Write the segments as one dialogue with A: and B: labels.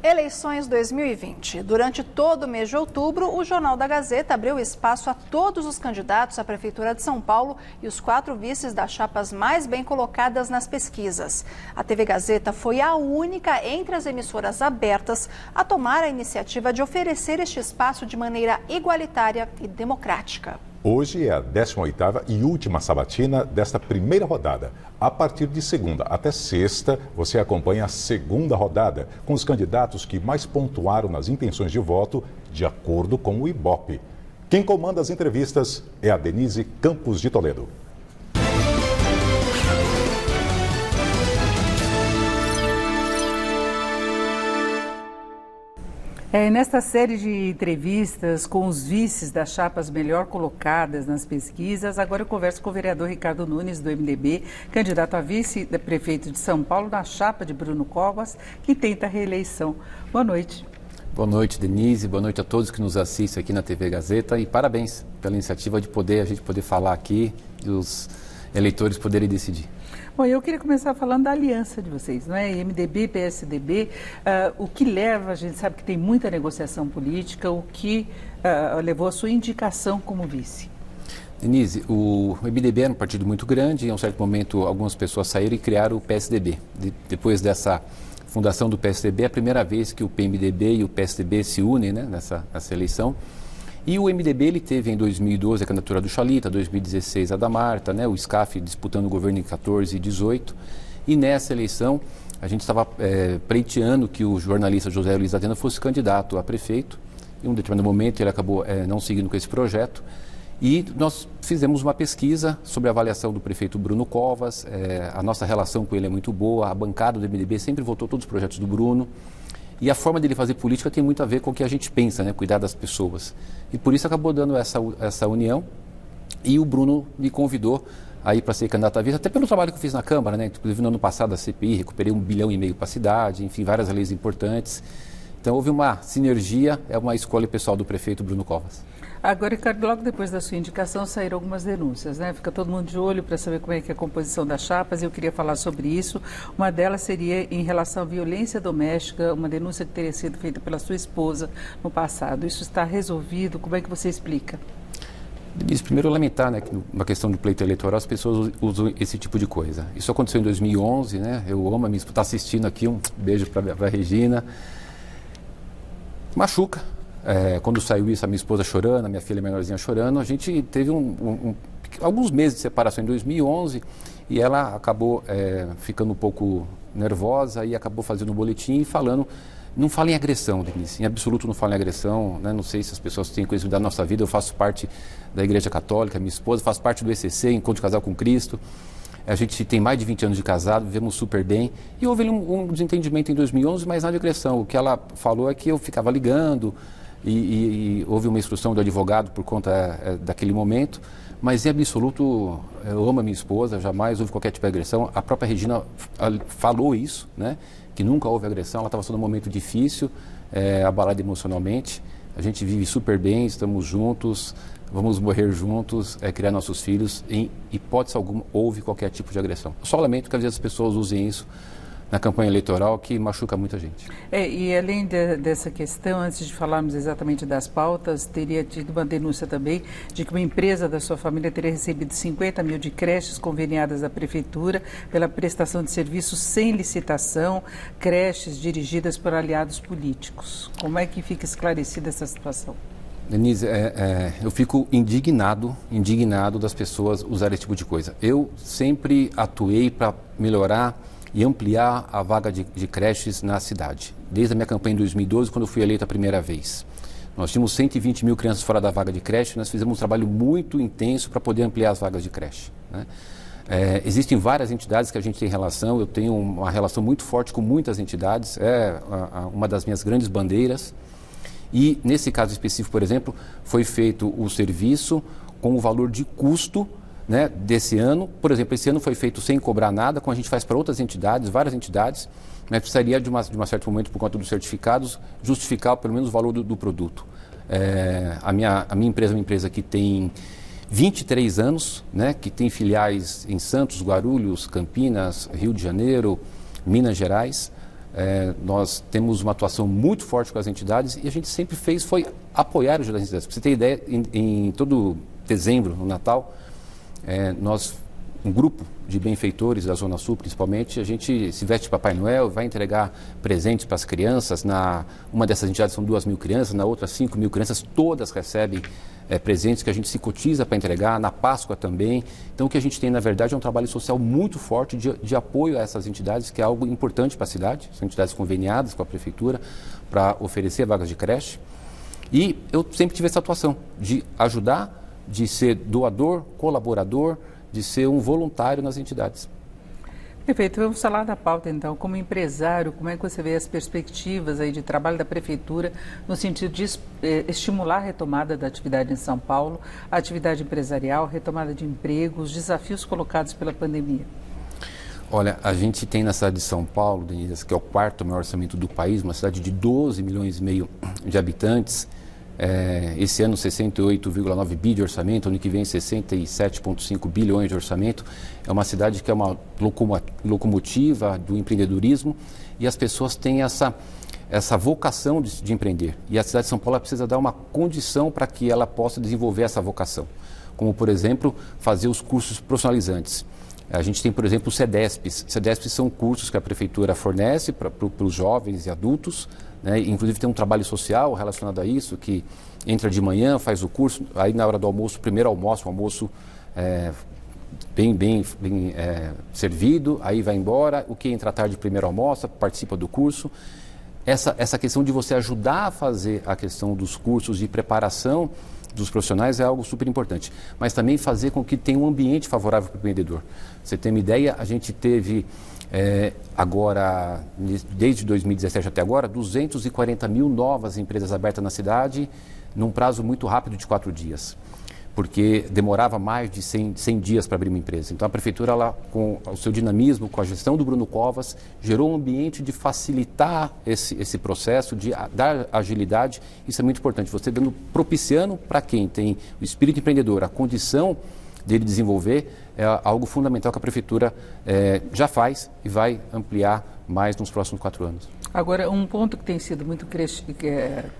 A: Eleições 2020. Durante todo o mês de outubro, o Jornal da Gazeta abriu espaço a todos os candidatos à Prefeitura de São Paulo e os 4 vices das chapas mais bem colocadas nas pesquisas. A TV Gazeta foi a única entre as emissoras abertas a tomar a iniciativa de oferecer este espaço de maneira igualitária e democrática.
B: Hoje é a 18ª e última sabatina desta primeira rodada. A partir de segunda até sexta, você acompanha a segunda rodada, com os candidatos que mais pontuaram nas intenções de voto, de acordo com o Ibope. Quem comanda as entrevistas é a Denise Campos de Toledo.
C: Nesta série de entrevistas com os vices das chapas melhor colocadas nas pesquisas, agora eu converso com o vereador Ricardo Nunes, do MDB, candidato a vice-prefeito de São Paulo, na chapa de Bruno Covas, que tenta a reeleição. Boa noite.
D: Boa noite, Denise. Boa noite a todos que nos assistem aqui na TV Gazeta e parabéns pela iniciativa de a gente poder falar aqui e os eleitores poderem decidir.
C: Bom, eu queria começar falando da aliança de vocês, não é? MDB, PSDB, o que leva, a gente sabe que tem muita negociação política, o que levou a sua indicação como vice?
D: Denise, o MDB era um partido muito grande e, em um certo momento, algumas pessoas saíram e criaram o PSDB. Depois dessa fundação do PSDB, é a primeira vez que o PMDB e o PSDB se unem, né, nessa eleição. E o MDB ele teve em 2012 a candidatura do Chalita, 2016 a da Marta, né, o SCAF disputando o governo em 14 e 18. E nessa eleição a gente estava pleiteando que o jornalista José Luiz Atena fosse candidato a prefeito. Em um determinado momento ele acabou não seguindo com esse projeto. E nós fizemos uma pesquisa sobre a avaliação do prefeito Bruno Covas. A nossa relação com ele é muito boa, a bancada do MDB sempre votou todos os projetos do Bruno. E a forma dele fazer política tem muito a ver com o que a gente pensa, né? Cuidar das pessoas. E por isso acabou dando essa união. E o Bruno me convidou a ir para ser candidato a vice, até pelo trabalho que eu fiz na Câmara, né? Inclusive no ano passado a CPI, recuperei 1,5 bilhão para a cidade, enfim, várias leis importantes. Então houve uma sinergia, é uma escolha pessoal do prefeito Bruno Covas.
C: Agora, Ricardo, logo depois da sua indicação saíram algumas denúncias, né? Fica todo mundo de olho para saber como é que é a composição das chapas, e eu queria falar sobre isso. Uma delas seria em relação à violência doméstica, uma denúncia que teria sido feita pela sua esposa no passado. Isso está resolvido? Como é que você explica?
D: Denise, primeiro lamentar, né, que na questão do pleito eleitoral as pessoas usam esse tipo de coisa. Isso aconteceu em 2011, né? Eu amo a minha esposa, está assistindo aqui, um beijo para a Regina. Machuca. Quando saiu isso, a minha esposa chorando, a minha filha menorzinha chorando, a gente teve alguns meses de separação em 2011 e ela acabou ficando um pouco nervosa e acabou fazendo um boletim falando, não fala em agressão, Denise, em absoluto não fala em agressão, né? Não sei se as pessoas têm conhecimento da nossa vida, eu faço parte da Igreja Católica, minha esposa faz parte do ECC, Encontro de Casal com Cristo. A gente tem mais de 20 anos de casado, vivemos super bem. E houve um desentendimento em 2011, mas nada de agressão. O que ela falou é que eu ficava ligando e houve uma instrução do advogado por conta daquele momento. Mas, em absoluto, eu amo a minha esposa, jamais houve qualquer tipo de agressão. A própria Regina falou isso, né? Que nunca houve agressão. Ela estava sendo um momento difícil, abalada emocionalmente. A gente vive super bem, estamos juntos. Vamos morrer juntos, criar nossos filhos. Em hipótese alguma, houve qualquer tipo de agressão. Só lamento que às vezes as pessoas usem isso na campanha eleitoral, que machuca muita gente.
C: E além dessa questão, antes de falarmos exatamente das pautas, teria tido uma denúncia também de que uma empresa da sua família teria recebido 50 mil de creches conveniadas da Prefeitura pela prestação de serviços sem licitação, creches dirigidas por aliados políticos. Como é que fica esclarecida essa situação?
D: Denise, eu fico indignado das pessoas usarem esse tipo de coisa. Eu sempre atuei para melhorar e ampliar a vaga de creches na cidade. Desde a minha campanha em 2012, quando eu fui eleito a primeira vez. Nós tínhamos 120 mil crianças fora da vaga de creche, nós fizemos um trabalho muito intenso para poder ampliar as vagas de creche, né? Existem várias entidades que a gente tem relação, eu tenho uma relação muito forte com muitas entidades, uma das minhas grandes bandeiras. E nesse caso específico, por exemplo, foi feito o serviço com o valor de custo, né, desse ano. Por exemplo, esse ano foi feito sem cobrar nada, como a gente faz para outras entidades, várias entidades, mas precisaria de um certo momento, por conta dos certificados, justificar pelo menos o valor do produto. A minha empresa é uma empresa que tem 23 anos, né, que tem filiais em Santos, Guarulhos, Campinas, Rio de Janeiro, Minas Gerais. nós temos uma atuação muito forte com as entidades e a gente sempre foi apoiar as entidades. Para você ter ideia, em todo dezembro, no Natal, um grupo de benfeitores da Zona Sul, principalmente, a gente se veste de Papai Noel, vai entregar presentes para as crianças. Uma dessas entidades são 2.000 crianças, na outra 5.000 crianças, todas recebem presentes que a gente se cotiza para entregar, na Páscoa também. Então, o que a gente tem, na verdade, é um trabalho social muito forte de apoio a essas entidades, que é algo importante para a cidade. São entidades conveniadas com a Prefeitura para oferecer vagas de creche. E eu sempre tive essa atuação de ajudar, de ser doador, colaborador, de ser um voluntário nas entidades.
C: Perfeito, vamos falar da pauta então. Como empresário, como é que você vê as perspectivas aí de trabalho da Prefeitura no sentido de estimular a retomada da atividade em São Paulo, a atividade empresarial, retomada de emprego, os desafios colocados pela pandemia?
D: Olha, a gente tem na cidade de São Paulo, Denise, que é o quarto maior orçamento do país, uma cidade de 12 milhões e meio de habitantes. Esse ano 68,9 bi de orçamento, ano que vem 67,5 bilhões de orçamento. É uma cidade que é uma locomotiva do empreendedorismo e as pessoas têm essa vocação de empreender. E a cidade de São Paulo precisa dar uma condição para que ela possa desenvolver essa vocação. Como, por exemplo, fazer os cursos profissionalizantes. A gente tem, por exemplo, os CEDESPs. CEDESPs são cursos que a Prefeitura fornece para os jovens e adultos, né? Inclusive tem um trabalho social relacionado a isso, que entra de manhã, faz o curso, aí na hora do almoço, primeiro almoço, um almoço bem servido, aí vai embora. O que entra à tarde, primeiro almoça, participa do curso. Essa questão de você ajudar a fazer a questão dos cursos de preparação dos profissionais é algo super importante, mas também fazer com que tenha um ambiente favorável para o empreendedor. Você tem uma ideia, a gente teve agora, desde 2017 até agora, 240 mil novas empresas abertas na cidade, num prazo muito rápido de 4 dias, porque demorava mais de 100 dias para abrir uma empresa. Então a Prefeitura, com o seu dinamismo, com a gestão do Bruno Covas, gerou um ambiente de facilitar esse processo, de dar agilidade. Isso é muito importante, você propiciando para quem tem o espírito empreendedor, a condição dele desenvolver, é algo fundamental que a Prefeitura já faz e vai ampliar mais nos próximos 4 anos.
C: Agora, um ponto que tem sido muito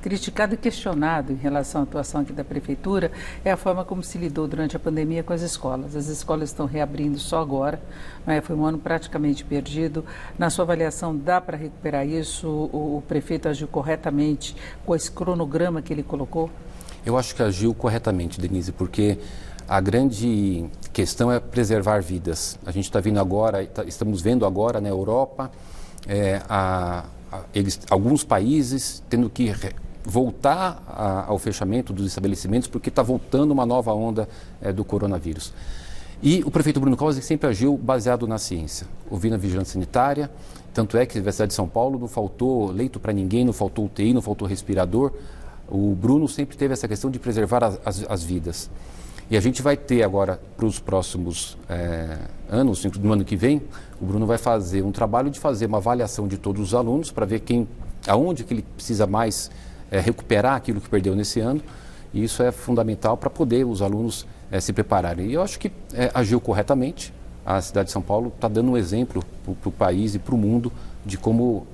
C: criticado e questionado em relação à atuação aqui da Prefeitura é a forma como se lidou durante a pandemia com as escolas. As escolas estão reabrindo só agora, foi um ano praticamente perdido. Na sua avaliação, dá para recuperar isso? O prefeito agiu corretamente com esse cronograma que ele colocou?
D: Eu acho que agiu corretamente, Denise, porque a grande questão é preservar vidas. A gente está vendo agora, estamos vendo agora na Europa, alguns países tendo que voltar ao fechamento dos estabelecimentos porque está voltando uma nova onda do coronavírus. E o prefeito Bruno Covas sempre agiu baseado na ciência, ouvindo a vigilância sanitária. Tanto é que na cidade de São Paulo não faltou leito para ninguém, não faltou UTI, não faltou respirador. O Bruno sempre teve essa questão de preservar as vidas. E a gente vai ter agora, para os próximos anos, no ano que vem, o Bruno vai fazer um trabalho de fazer uma avaliação de todos os alunos para ver aonde que ele precisa mais recuperar aquilo que perdeu nesse ano. E isso é fundamental para poder os alunos se prepararem. E eu acho que agiu corretamente. A cidade de São Paulo está dando um exemplo para o país e para o mundo de como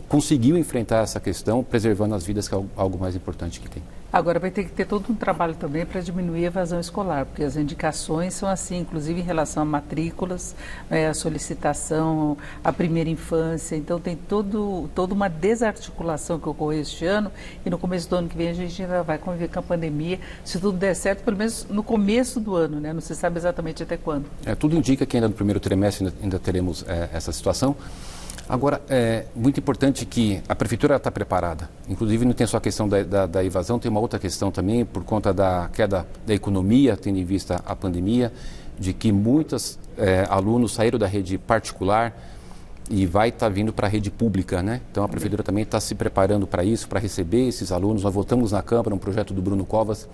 D: conseguiu enfrentar essa questão, preservando as vidas, que é algo mais importante que tem.
C: Agora vai ter que ter todo um trabalho também para diminuir a evasão escolar, porque as indicações são assim, inclusive em relação a matrículas, a solicitação, a primeira infância. Então tem toda uma desarticulação que ocorreu este ano e no começo do ano que vem a gente ainda vai conviver com a pandemia. Se tudo der certo, pelo menos no começo do ano, né? Não se sabe exatamente até quando.
D: Tudo indica que ainda no primeiro trimestre ainda teremos essa situação. Agora, é muito importante que a Prefeitura está preparada. Inclusive, não tem só a questão da evasão, tem uma outra questão também, por conta da queda da economia, tendo em vista a pandemia, de que muitos alunos saíram da rede particular e vai estar vindo para a rede pública, né? Então, a Prefeitura também está se preparando para isso, para receber esses alunos. Nós votamos na Câmara um projeto do Bruno Covas,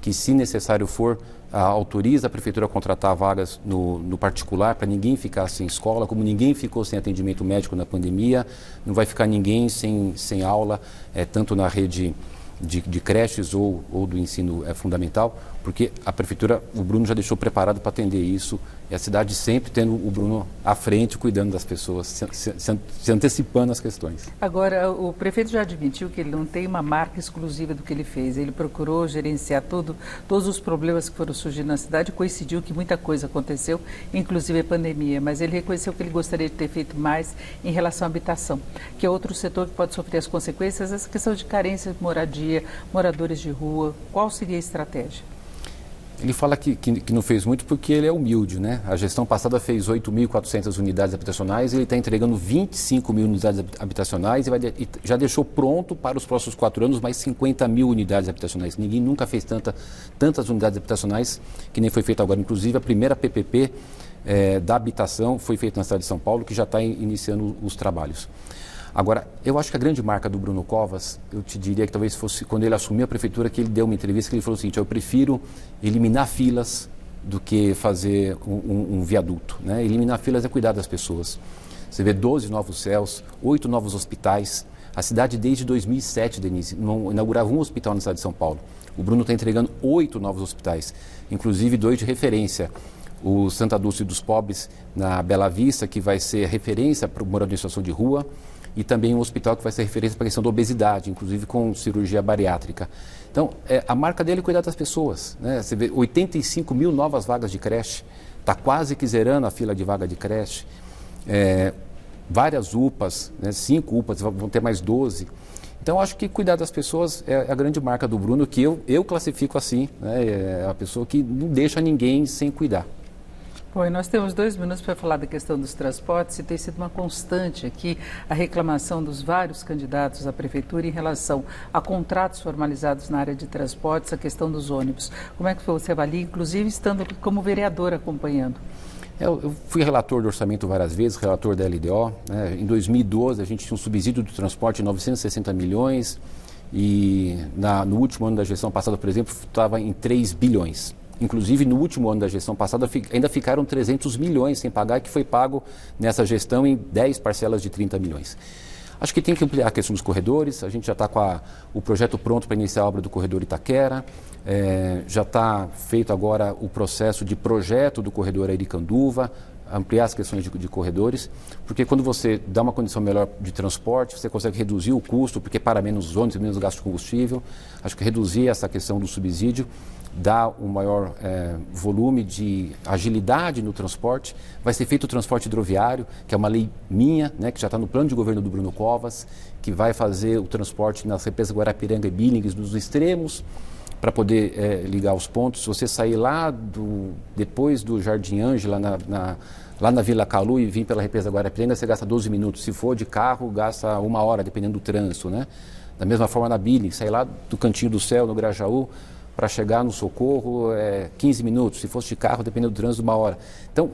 D: que, se necessário for, autoriza a Prefeitura a contratar vagas no particular para ninguém ficar sem escola, como ninguém ficou sem atendimento médico na pandemia, não vai ficar ninguém sem aula, tanto na rede de creches ou do ensino fundamental, porque a Prefeitura, o Bruno já deixou preparado para atender isso E a cidade sempre tendo o Bruno à frente, cuidando das pessoas, se antecipando as questões.
C: Agora, o prefeito já admitiu que ele não tem uma marca exclusiva do que ele fez. Ele procurou gerenciar todos os problemas que foram surgindo na cidade. Coincidiu que muita coisa aconteceu, inclusive a pandemia. Mas ele reconheceu que ele gostaria de ter feito mais em relação à habitação, que é outro setor que pode sofrer as consequências dessa questão de carência de moradia, moradores de rua. Qual seria a estratégia?
D: Ele fala que não fez muito porque ele é humilde, né? A gestão passada fez 8.400 unidades habitacionais, ele está entregando 25 mil unidades habitacionais e já deixou pronto para os próximos 4 anos mais 50 mil unidades habitacionais. Ninguém nunca fez tantas unidades habitacionais que nem foi feito agora. Inclusive, a primeira PPP da habitação foi feita na cidade de São Paulo, que já está iniciando os trabalhos. Agora, eu acho que a grande marca do Bruno Covas, eu te diria que talvez fosse quando ele assumiu a prefeitura, que ele deu uma entrevista que ele falou o seguinte: eu prefiro eliminar filas do que fazer um viaduto, né? Eliminar filas é cuidar das pessoas. Você vê 12 novos céus, 8 novos hospitais. A cidade desde 2007, Denise, não inaugurava um hospital na cidade de São Paulo. O Bruno está entregando 8 novos hospitais, inclusive 2 de referência. O Santa Dulce dos Pobres, na Bela Vista, que vai ser referência para o morador em situação de rua, e também um hospital que vai ser referência para a questão da obesidade, inclusive com cirurgia bariátrica. Então, a marca dele é cuidar das pessoas, né? Você vê 85 mil novas vagas de creche, está quase que zerando a fila de vaga de creche. Várias UPAs, né? 5 UPAs, vão ter mais 12. Então, acho que cuidar das pessoas é a grande marca do Bruno, que eu classifico assim, né? É a pessoa que não deixa ninguém sem cuidar.
C: Bom, e nós temos 2 minutos para falar da questão dos transportes, e tem sido uma constante aqui a reclamação dos vários candidatos à prefeitura em relação a contratos formalizados na área de transportes, a questão dos ônibus. Como é que você avalia, inclusive estando como vereador acompanhando?
D: Eu fui relator do orçamento várias vezes, relator da LDO. Né? Em 2012, a gente tinha um subsídio do transporte de 960 milhões e no último ano da gestão passada, por exemplo, estava em 3 bilhões. Inclusive, no último ano da gestão passada, ainda ficaram 300 milhões sem pagar, que foi pago nessa gestão em 10 parcelas de 30 milhões. Acho que tem que ampliar a questão dos corredores. A gente já está com o projeto pronto para iniciar a obra do corredor Itaquera. Já está feito agora o processo de projeto do corredor Aricanduva, ampliar as questões de corredores, porque quando você dá uma condição melhor de transporte, você consegue reduzir o custo, porque para menos ônibus, menos gasto de combustível. Acho que reduzir essa questão do subsídio dá um maior volume de agilidade no transporte. Vai ser feito o transporte hidroviário, que é uma lei minha, né, que já está no plano de governo do Bruno Covas, que vai fazer o transporte nas represas Guarapiranga e Billings dos extremos, para poder ligar os pontos. Se você sair lá depois do Jardim Ângela, lá na Vila Calu, e vir pela represa Guarapiranga, você gasta 12 minutos. Se for de carro, gasta 1 hora, dependendo do trânsito, né? Da mesma forma na Billings, sair lá do Cantinho do Céu, no Grajaú, para chegar no Socorro, 15 minutos. Se fosse de carro, dependendo do trânsito, 1 hora. Então,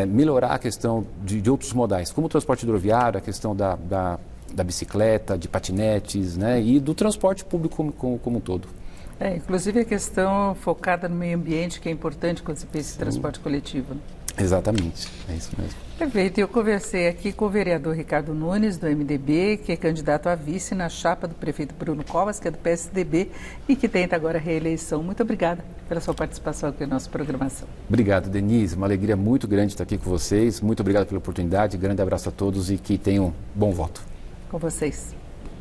D: melhorar a questão de outros modais, como o transporte hidroviário, a questão da bicicleta, de patinetes, né? E do transporte público como um todo.
C: Inclusive a questão focada no meio ambiente, que é importante quando se pensa em transporte coletivo.
D: Exatamente, é isso mesmo.
C: Perfeito, eu conversei aqui com o vereador Ricardo Nunes, do MDB, que é candidato a vice na chapa do prefeito Bruno Covas, que é do PSDB, e que tenta agora a reeleição. Muito obrigada pela sua participação aqui na nossa programação.
D: Obrigado, Denise, uma alegria muito grande estar aqui com vocês. Muito obrigado pela oportunidade, grande abraço a todos e que tenham bom voto.
C: Com vocês.